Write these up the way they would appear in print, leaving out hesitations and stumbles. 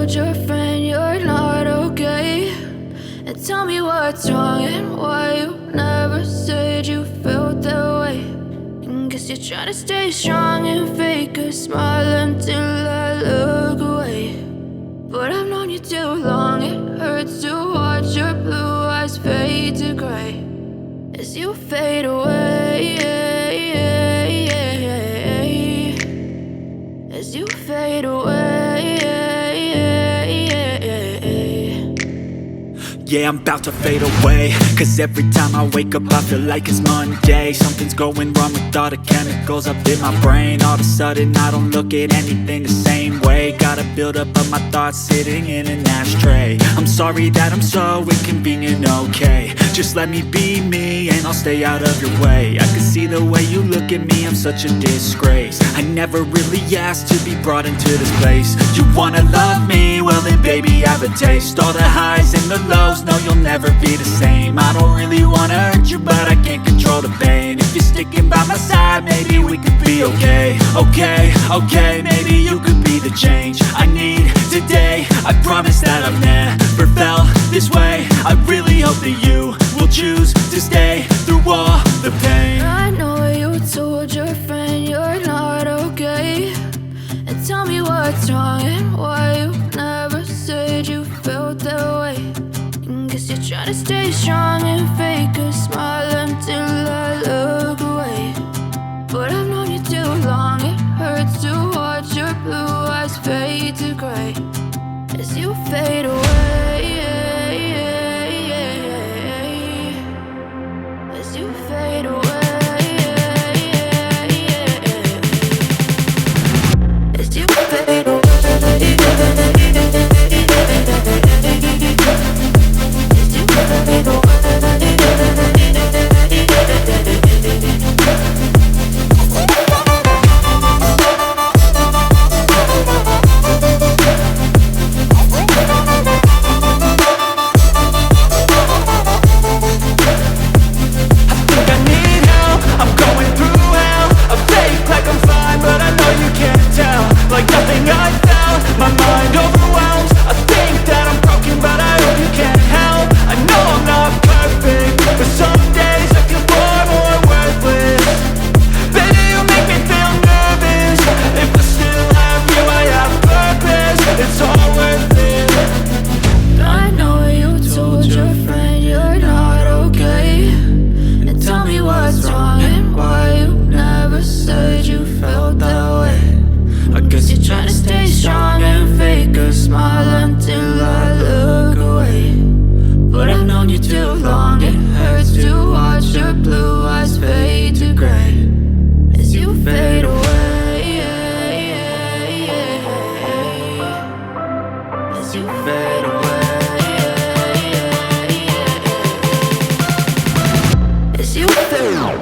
told your friend you're not okay, and tell me what's wrong and why you never said you felt that way. And guess you're trying to stay strong and fake a smile until I look away. But I've known you too long, it hurts to watch your blue eyes fade to gray as you fade away, as you fade away. Yeah, I'm about to fade away, cause every time I wake up I feel like it's Monday. Something's going wrong with all the chemicals up in my brain. All of a sudden I don't look at anything the same way. Got a buildup of my thoughts sitting in an ashtray. I'm sorry that I'm so inconvenient, okay. Just let me be me and I'll stay out of your way. I can see the way you look at me, I'm such a disgrace. I never really asked to be brought into this place. You wanna love me? Well then baby, have a taste. All the highs and the lows, no, you'll never be the same. I don't really wanna hurt you, but I can't control the pain. If you're sticking by my side, maybe we could be okay. Okay, maybe you could be the change I need today. I promise that I've never felt this way. I really hope that you will choose to stay through all the pain. I know you told your friend you're not okay, and tell me what's wrong and why you never said you felt that way. And guess you're trying to stay strong and fake a smile until I look away. But I've known you too long, it hurts to watch your blue eyes fade to gray as you fade away, as you fade away. As you fade away, as you fade away. Like nothing I found, my mind overwhelms. I think that I'm broken, but I hope you can't help. I know I'm not perfect, but some days I feel far more worthless. Baby, you make me feel nervous. If I still have you, I have purpose. It's all worth it. I know you told your friend you're not okay, and tell me what's wrong and why you never said you felt that way. I guess you're trying to stay strong and fake a smile until I look away. But I've known you too long, it hurts to watch your blue eyes fade to gray as you fade away, as you fade away, as you fade away.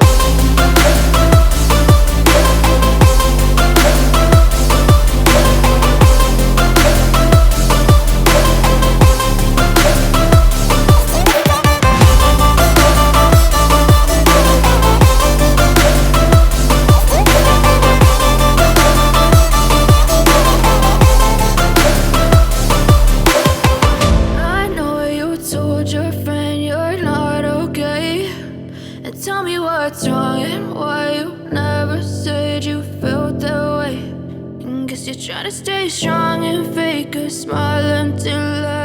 Tell me what's wrong and why you never said you felt that way. And guess you're trying to stay strong and fake a smile until I